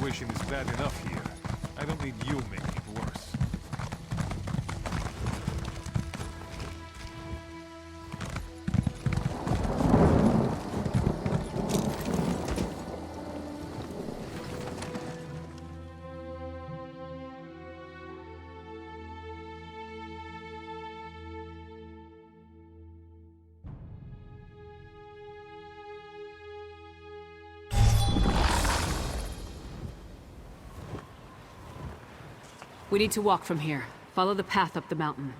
Is bad enough here. I don't need you making it worse. We need to walk from here. Follow the path up the mountain.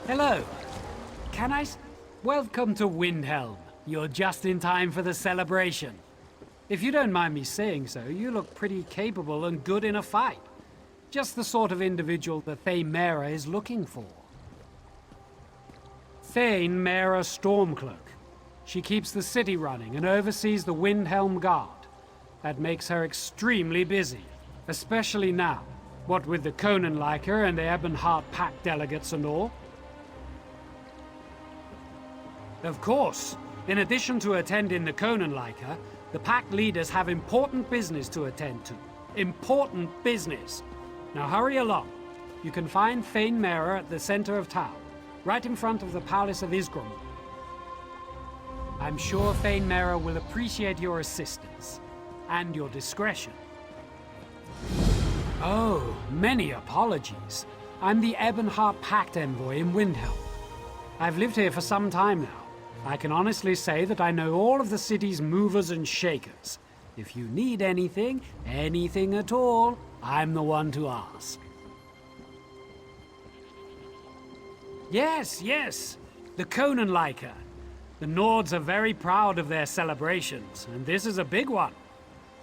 Hello. Welcome to Windhelm. You're just in time for the celebration. If you don't mind me saying so, you look pretty capable and good in a fight. Just the sort of individual the Thane Mera is looking for. Thane Mera Stormcloak. She keeps the city running and oversees the Windhelm Guard. That makes her extremely busy, especially now, what with the Konunleikar and the Ebonheart Pact delegates and all. Of course, in addition to attending the Konunleikar, the Pact leaders have important business to attend to. Important business. Now hurry along. You can find Thane Mera at the center of town, right in front of the Palace of Isgrim. I'm sure Thane Mera will appreciate your assistance, and your discretion. Oh, many apologies. I'm the Ebonheart Pact envoy in Windhelm. I've lived here for some time now. I can honestly say that I know all of the city's movers and shakers. If you need anything, anything at all, I'm the one to ask. Yes, the Konunleikar. The Nords are very proud of their celebrations, and this is a big one.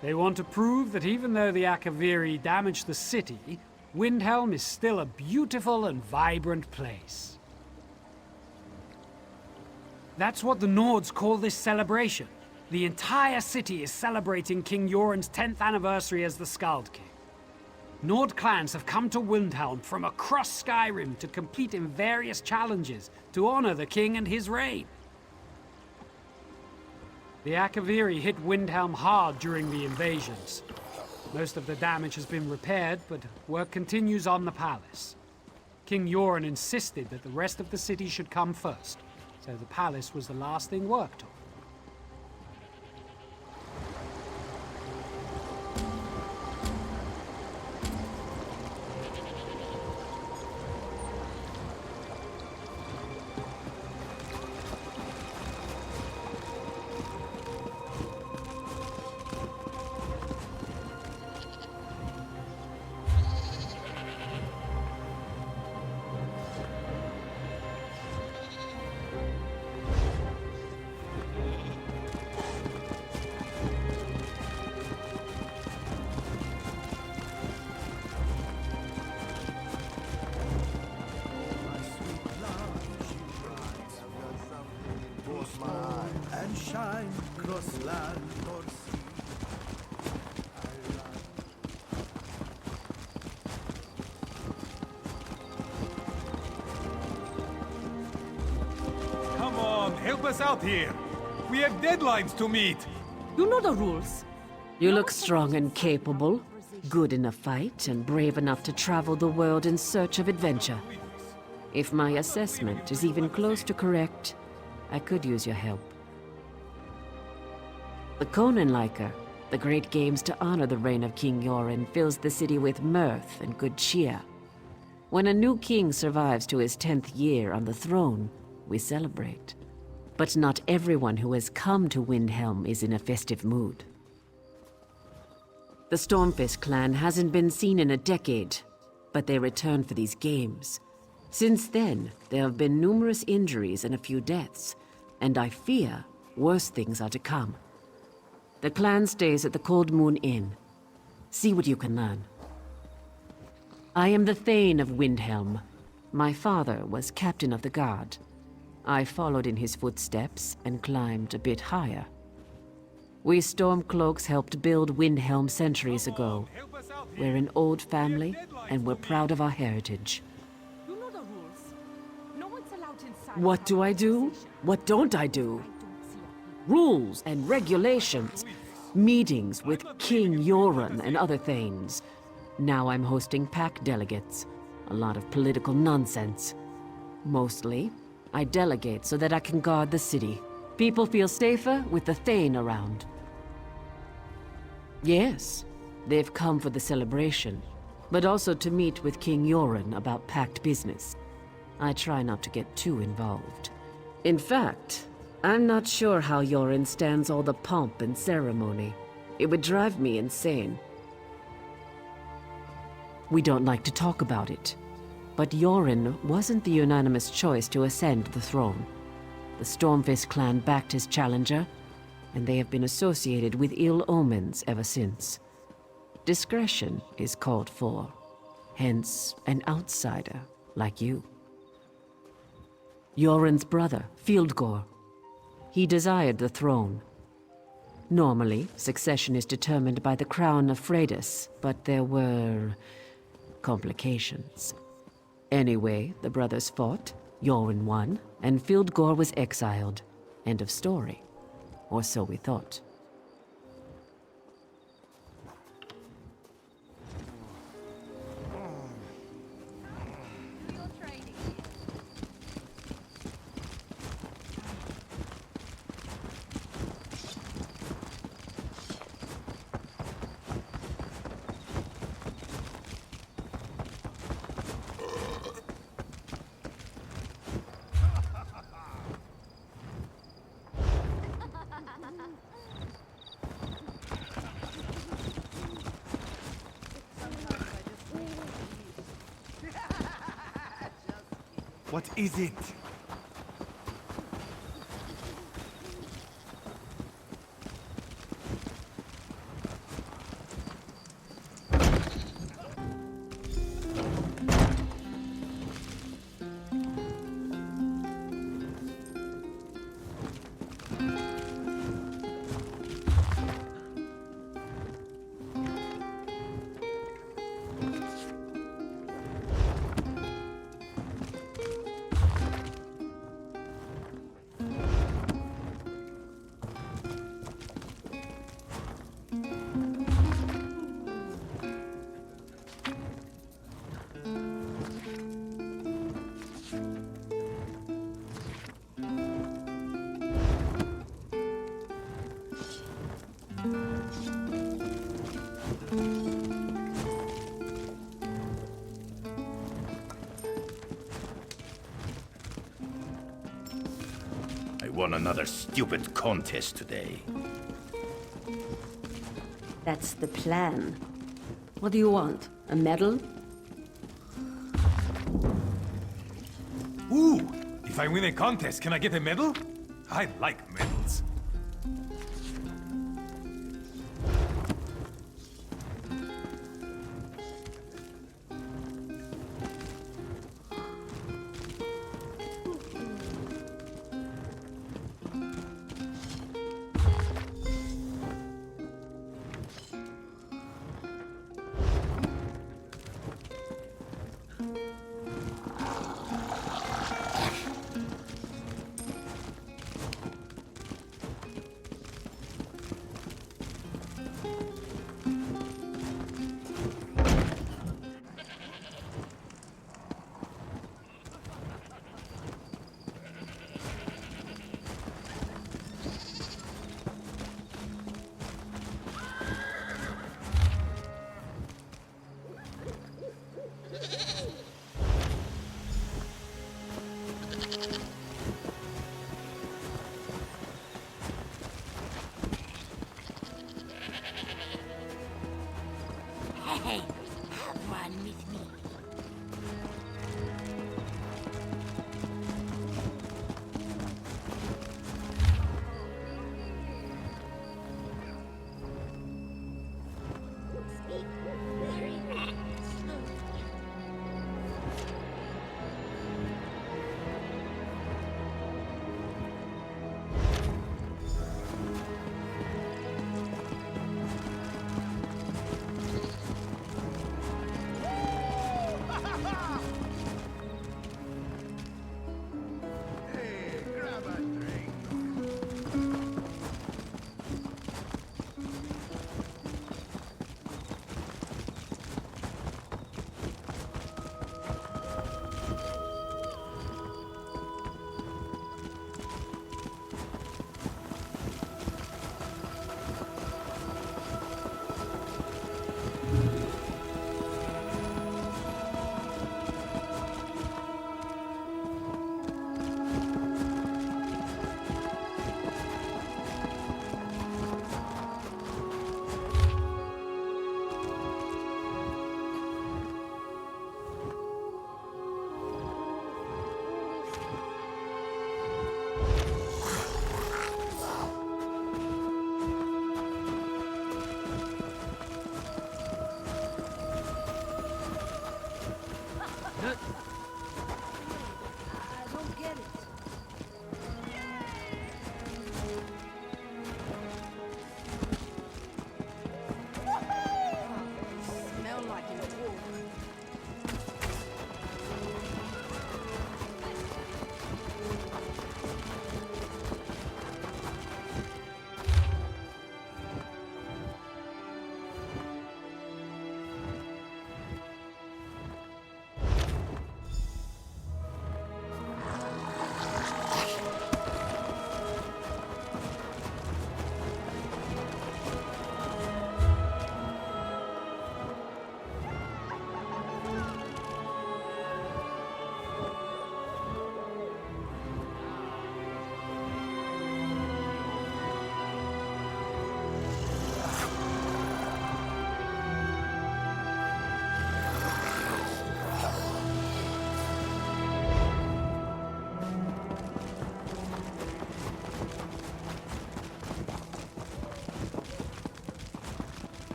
They want to prove that even though the Akaviri damaged the city, Windhelm is still a beautiful and vibrant place. That's what the Nords call this celebration. The entire city is celebrating King Yoren's 10th anniversary as the Skald King. Nord clans have come to Windhelm from across Skyrim to compete in various challenges to honor the king and his reign. The Akaviri hit Windhelm hard during the invasions. Most of the damage has been repaired, but work continues on the palace. King Yoren insisted that the rest of the city should come first, so the palace was the last thing worked on. And shine across land or sea. Come on, help us out here. We have deadlines to meet. You know the rules. You look strong and capable, good in a fight, and brave enough to travel the world in search of adventure. If my assessment is even close to correct, I could use your help. The Konunleikar, the great games to honor the reign of King Yoren, fills the city with mirth and good cheer. When a new king survives to his 10th year on the throne, we celebrate. But not everyone who has come to Windhelm is in a festive mood. The Stormfist clan hasn't been seen in a decade, but they returned for these games. Since then, there have been numerous injuries and a few deaths, and I fear worse things are to come. The clan stays at the Cold Moon Inn. See what you can learn. I am the Thane of Windhelm. My father was captain of the guard. I followed in his footsteps and climbed a bit higher. We Stormcloaks helped build Windhelm centuries ago. We're an old family, and we're proud of our heritage. You know the rules. No one's allowed inside. What do I do? What don't I do? Rules and regulations. Meetings with King Yoren and other Thanes. Now I'm hosting Pact delegates. A lot of political nonsense. Mostly, I delegate so that I can guard the city. People feel safer with the Thane around. Yes, they've come for the celebration, but also to meet with King Yoren about Pact business. I try not to get too involved. In fact, I'm not sure how Yoren stands all the pomp and ceremony. It would drive me insane. We don't like to talk about it. But Yoren wasn't the unanimous choice to ascend the throne. The Stormfist clan backed his challenger, and they have been associated with ill omens ever since. Discretion is called for, hence an outsider like you. Yoren's brother, Fieldgore. He desired the throne. Normally, succession is determined by the crown of Freydis, but there were complications. Anyway, the brothers fought, Yoren won, and Fieldgore was exiled. End of story. Or so we thought. What is it? Won another stupid contest today. That's the plan. What do you want? A medal? Ooh! If I win a contest, can I get a medal? I like medals.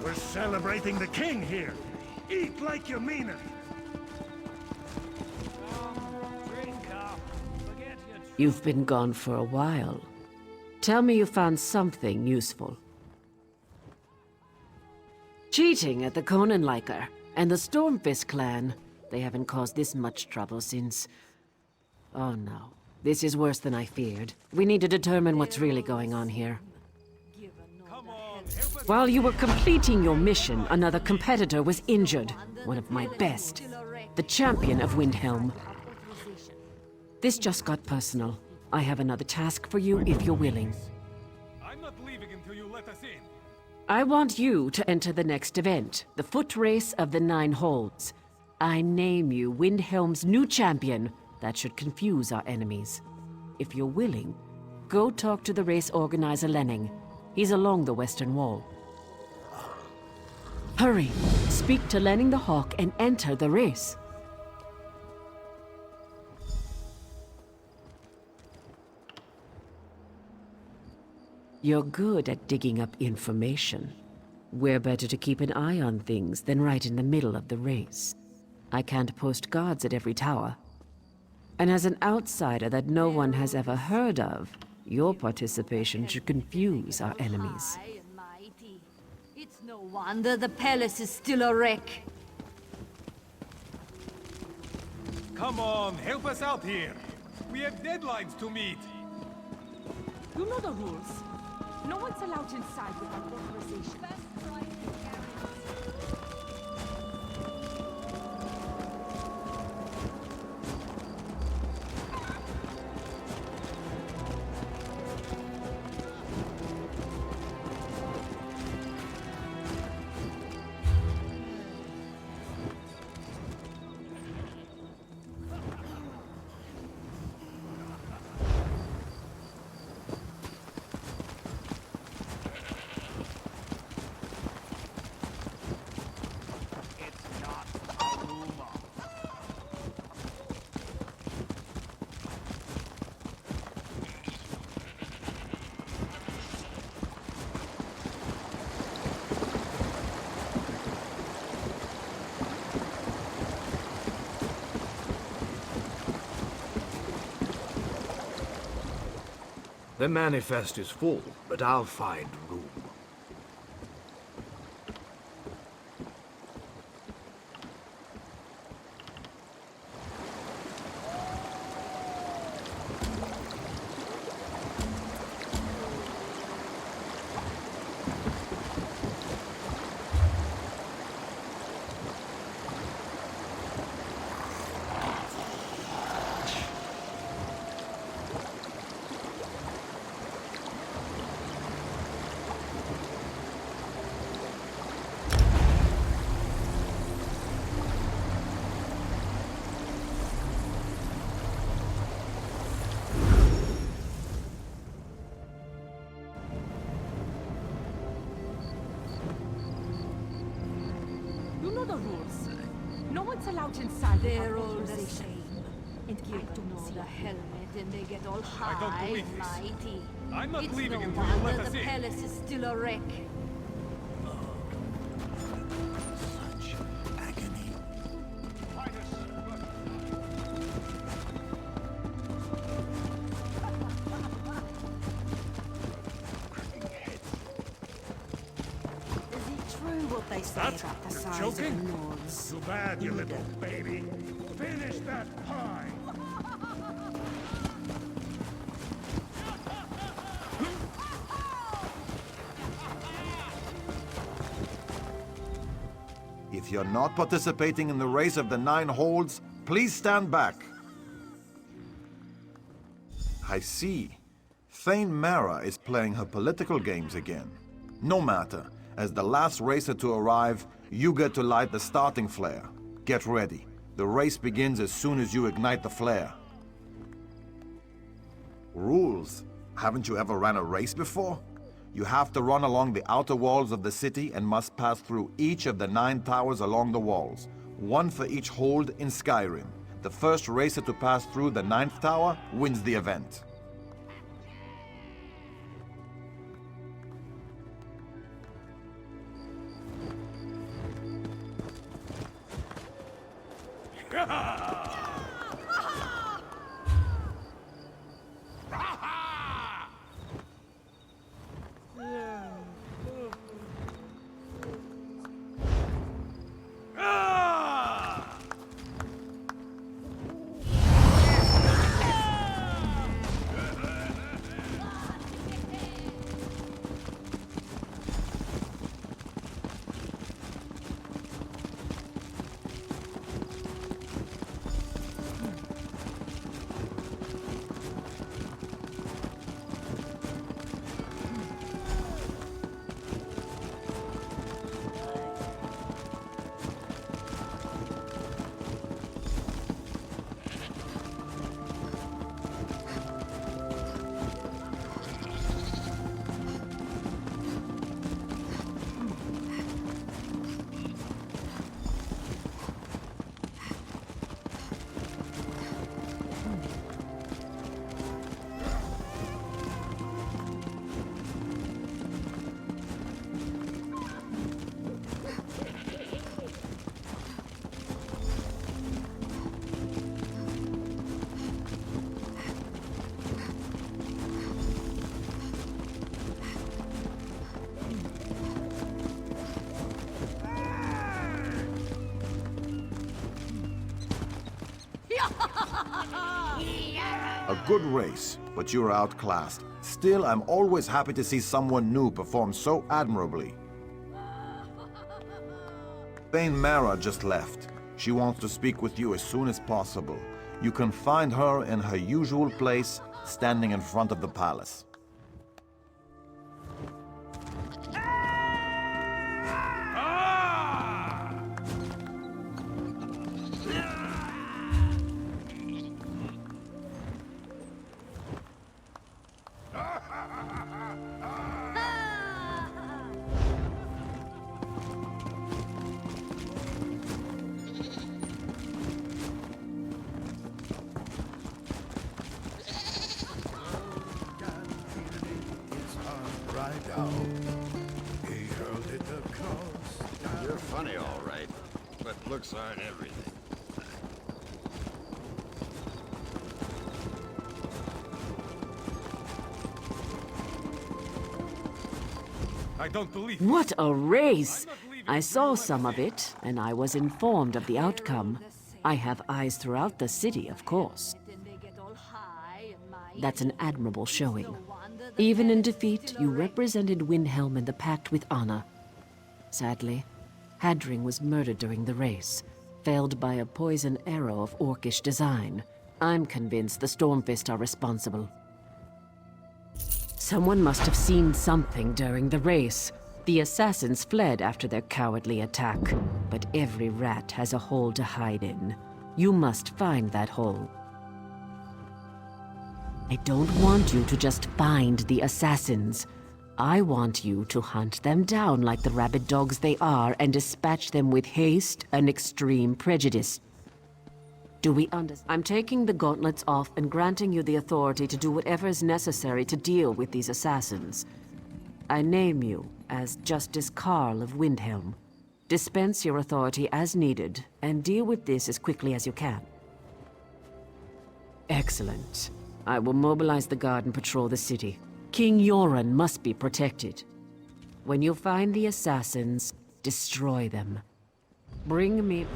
We're celebrating the king here. Eat like you mean it. You've been gone for a while. Tell me you found something useful. Cheating at the Konunleikar and the Stormfist clan. They haven't caused this much trouble since... Oh no. This is worse than I feared. We need to determine what's really going on here. While you were completing your mission, another competitor was injured. One of my best. The Champion of Windhelm. This just got personal. I have another task for you if you're willing. I'm not leaving until you let us in. I want you to enter the next event, the foot race of the 9 holds. I name you Windhelm's new champion. That should confuse our enemies. If you're willing, go talk to the race organizer Lenning. He's along the western wall. Hurry! Speak to Lenning the Hawk and enter the race. You're good at digging up information. We're better to keep an eye on things than right in the middle of the race. I can't post guards at every tower. And as an outsider that no one has ever heard of, your participation should confuse our enemies. High and mighty. It's no wonder the palace is still a wreck. Come on, help us out here. We have deadlines to meet. You know the rules. No one's allowed inside without authorization. The manifest is full, but I'll find room. You know the rules. No one's allowed inside They're without all the authorization. same. And give them all the helmet and they get all don't high believe and this. mighty. I'm not It's leaving no until you let wonder us the in. palace is still a wreck. Such agony. Is it true what they say That? about the You're size joking? of the Nords? Too bad, you little baby. Finish that pie. If you're not participating in the race of the 9 holds, please stand back. I see. Thane Mara is playing her political games again. No matter. As the last racer to arrive, you get to light the starting flare. Get ready. The race begins as soon as you ignite the flare. Rules. Haven't you ever ran a race before? You have to run along the outer walls of the city and must pass through each of the 9 towers along the walls. One for each hold in Skyrim. The first racer to pass through the 9th tower wins the event. A good race, but you're outclassed. Still, I'm always happy to see someone new perform so admirably. Thane Mara just left. She wants to speak with you as soon as possible. You can find her in her usual place, standing in front of the palace. You're funny, all right, but looks aren't everything. I don't believe What a race! I saw some of it, and I was informed of the outcome. I have eyes throughout the city, of course. That's an admirable showing. Even in defeat, you represented Windhelm and the Pact with honor. Sadly, Hadring was murdered during the race, felled by a poison arrow of orcish design. I'm convinced the Stormfist are responsible. Someone must have seen something during the race. The assassins fled after their cowardly attack, but every rat has a hole to hide in. You must find that hole. I don't want you to just find the assassins. I want you to hunt them down like the rabid dogs they are and dispatch them with haste and extreme prejudice. Do we understand? I'm taking the gauntlets off and granting you the authority to do whatever is necessary to deal with these assassins. I name you as Justice Carl of Windhelm. Dispense your authority as needed and deal with this as quickly as you can. Excellent. I will mobilize the guard and patrol the city. King Yoren must be protected. When you find the assassins, destroy them. Bring me...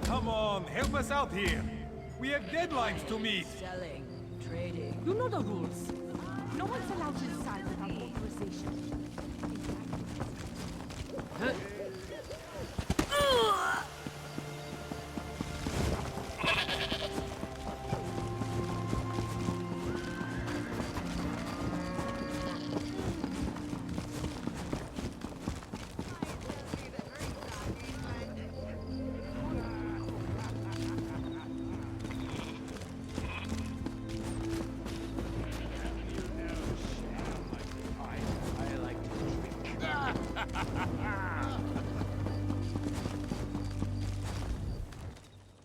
Come on, help us out here. We have deadlines to meet. Selling, trading. You know the rules. No one's allowed inside without authorization.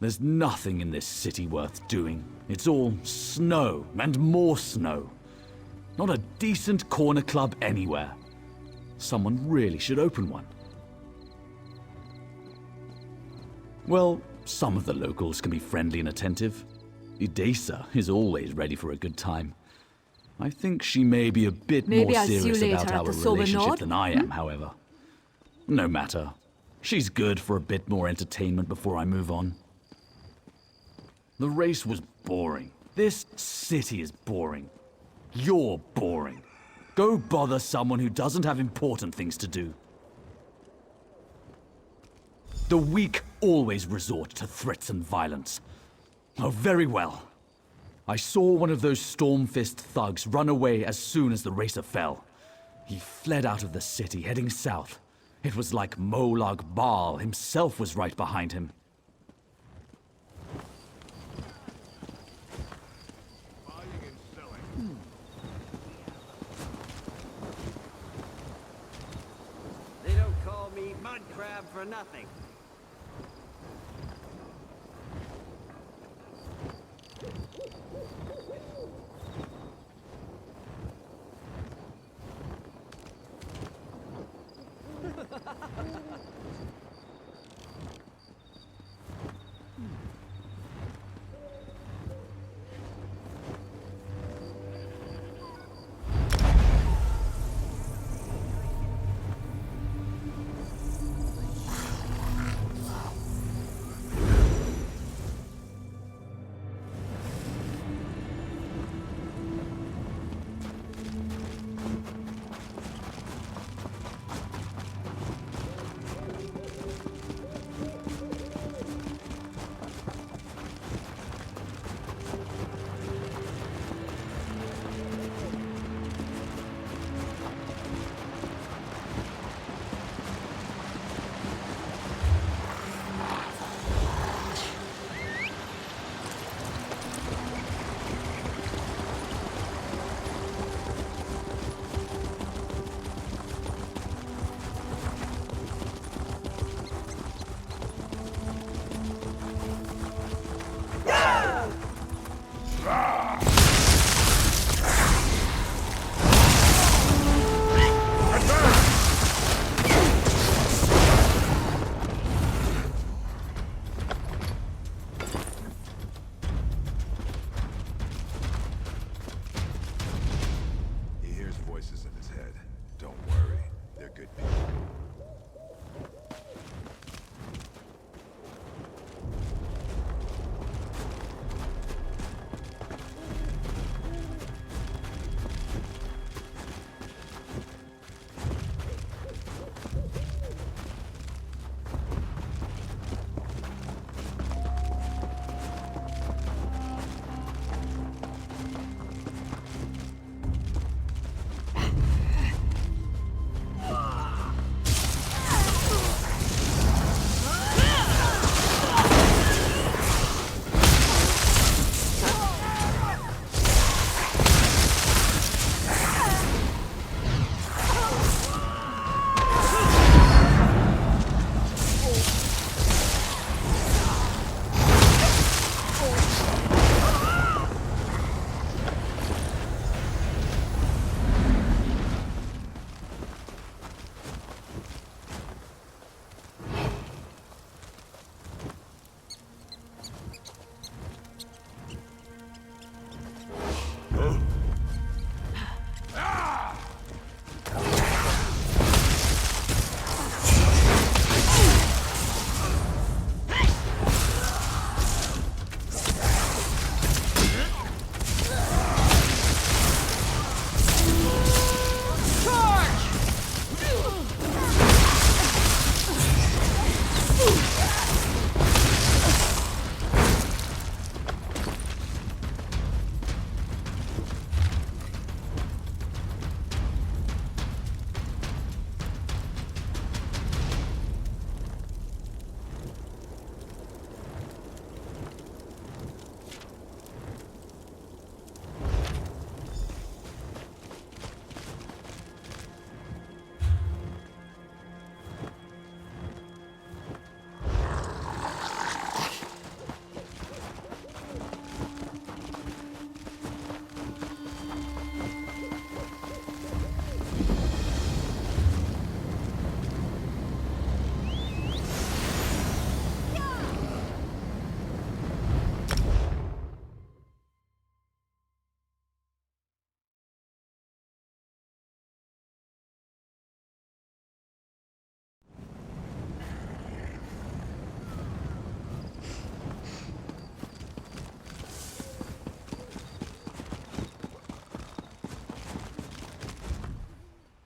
There's nothing in this city worth doing. It's all snow and more snow. Not a decent corner club anywhere. Someone really should open one. Well, some of the locals can be friendly and attentive. Idesa is always ready for a good time. I think she may be a bit Maybe more I'll see you serious later about at our the sober relationship nod? than I am, however. No matter. She's good for a bit more entertainment before I move on. The race was boring. This city is boring. You're boring. Go bother someone who doesn't have important things to do. The weak always resort to threats and violence. Oh, very well. I saw one of those Stormfist thugs run away as soon as the racer fell. He fled out of the city, heading south. It was like Molag Bal himself was right behind him. They don't call me mud crab for nothing.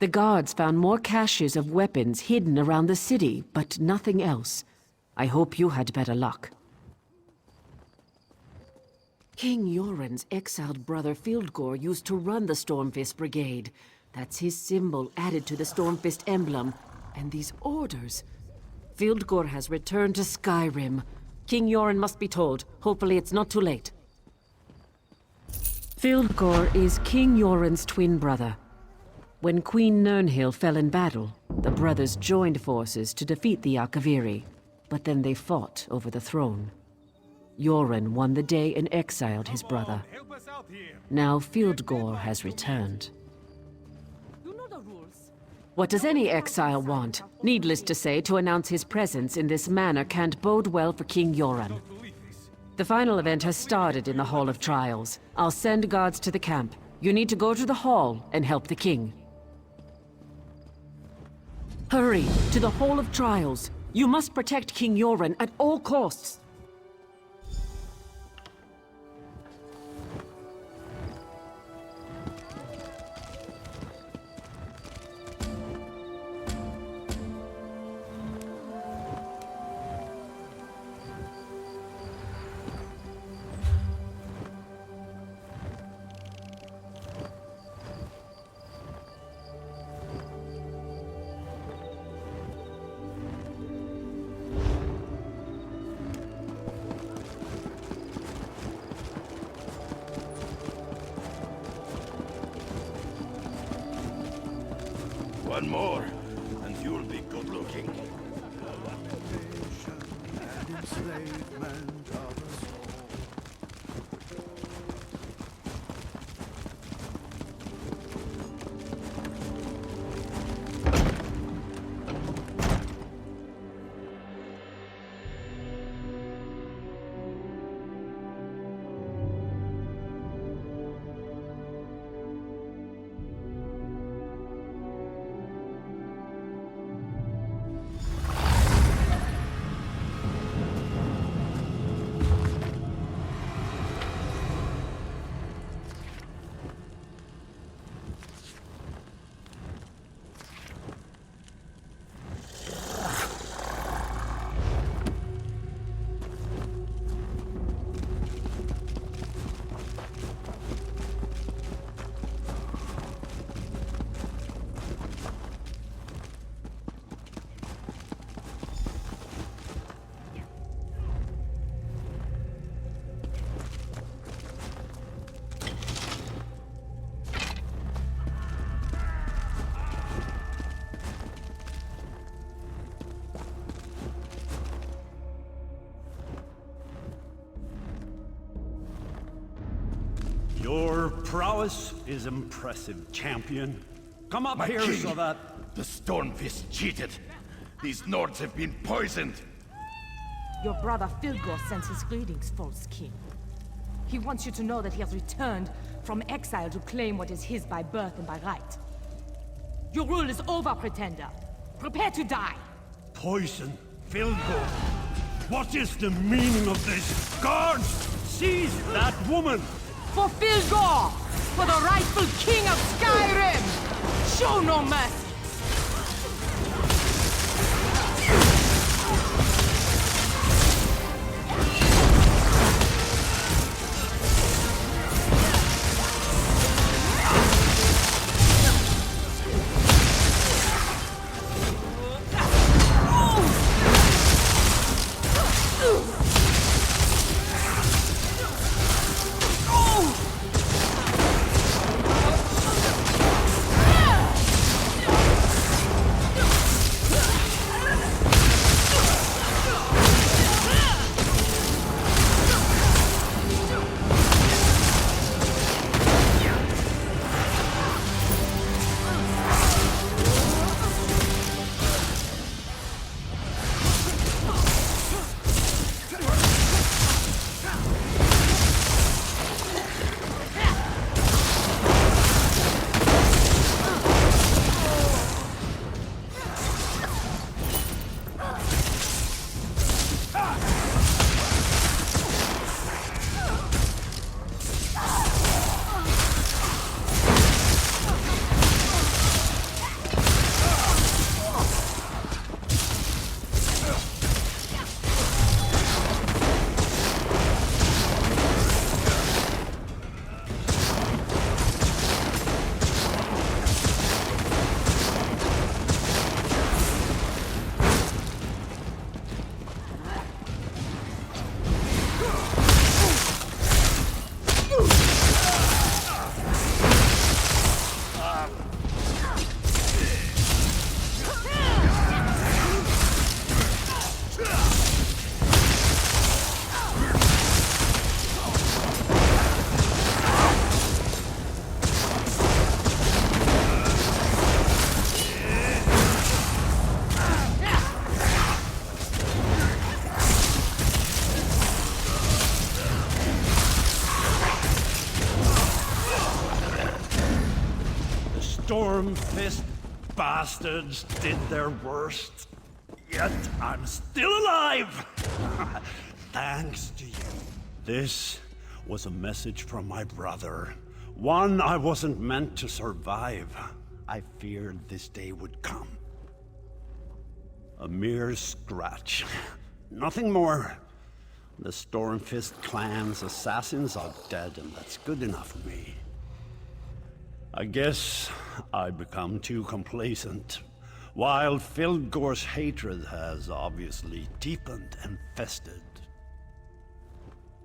The guards found more caches of weapons hidden around the city, but nothing else. I hope you had better luck. King Yoren's exiled brother Fildgor used to run the Stormfist Brigade. That's his symbol added to the Stormfist emblem. And these orders... Fildgor has returned to Skyrim. King Yoren must be told. Hopefully it's not too late. Fildgor is King Yoren's twin brother. When Queen Nirnhild fell in battle, the brothers joined forces to defeat the Akaviri, but then they fought over the throne. Yoren won the day and exiled his brother. Now Fildgor has returned. You know the rules. What does any exile want? Needless to say, to announce his presence in this manor can't bode well for King Yoren. The final event has started in the Hall of Trials. I'll send guards to the camp. You need to go to the hall and help the king. Hurry, to the Hall of Trials. You must protect King Yoren at all costs. One more, and you'll be good looking. And enslavement of us all. Your prowess is impressive, champion. Come up here king, so that... The Stormfist cheated. These Nords have been poisoned. Your brother Fildgor sends his greetings, false king. He wants you to know that he has returned from exile to claim what is his by birth and by right. Your rule is over, pretender. Prepare to die. Poison, Fildgor. What is the meaning of this? Guards, seize that woman! For Fildgor! For the rightful king of Skyrim! Show no mercy! Stormfist bastards did their worst. Yet I'm still alive! Thanks to you. This was a message from my brother. One I wasn't meant to survive. I feared this day would come. A mere scratch. Nothing more. The Stormfist clan's assassins are dead, and that's good enough for me. I guess I've become too complacent, while Fildgor's hatred has obviously deepened and festered.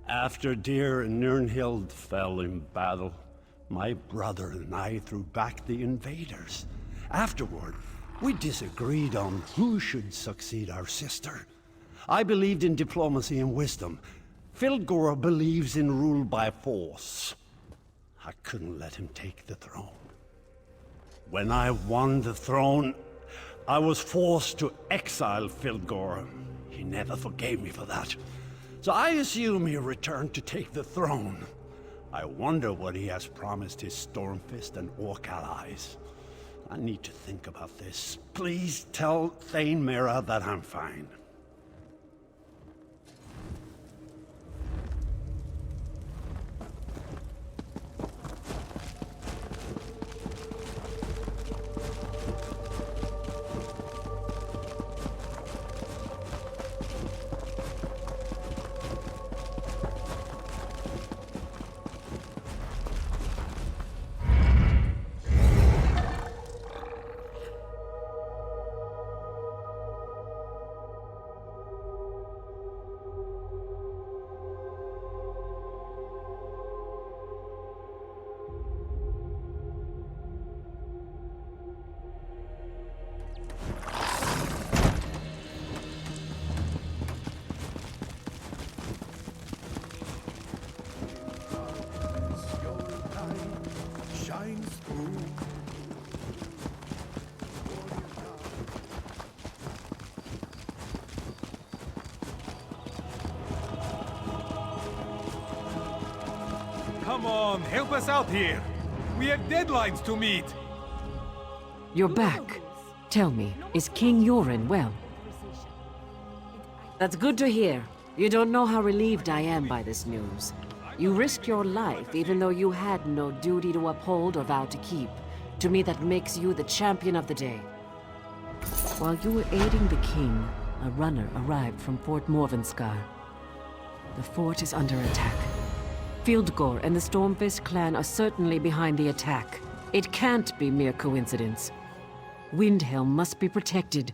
After dear Nirnhild fell in battle, my brother and I threw back the invaders. Afterward, we disagreed on who should succeed our sister. I believed in diplomacy and wisdom. Fildgor believes in rule by force. I couldn't let him take the throne. When I won the throne, I was forced to exile Fildgor. He never forgave me for that. So I assume he returned to take the throne. I wonder what he has promised his Stormfist and Orc allies. I need to think about this. Please tell Thane Mera that I'm fine. Come on, help us out here. We have deadlines to meet. You're back. Tell me, is King Yoren well? That's good to hear. You don't know how relieved I am by this news. You risked your life even though you had no duty to uphold or vow to keep. To me, that makes you the champion of the day. While you were aiding the king, a runner arrived from Fort Morvenskar. The fort is under attack. Fildgor and the Stormfist clan are certainly behind the attack. It can't be mere coincidence. Windhelm must be protected,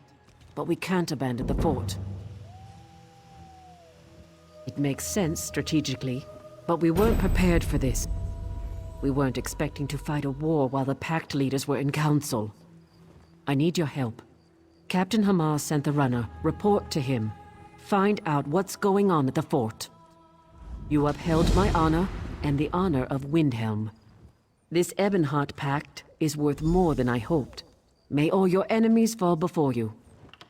but we can't abandon the fort. It makes sense strategically, but we weren't prepared for this. We weren't expecting to fight a war while the Pact leaders were in council. I need your help. Captain Hamar sent the runner. Report to him. Find out what's going on at the fort. You upheld my honor and the honor of Windhelm. This Ebonheart Pact is worth more than I hoped. May all your enemies fall before you.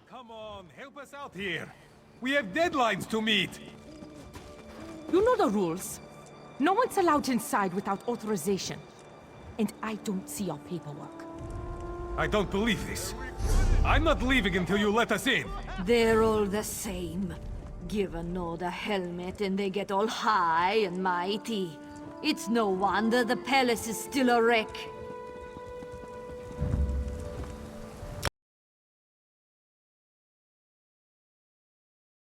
Come on, help us out here. We have deadlines to meet. You know the rules. No one's allowed inside without authorization. And I don't see your paperwork. I don't believe this. I'm not leaving until you let us in. They're all the same. Give a nod a helmet and they get all high and mighty. It's no wonder the palace is still a wreck.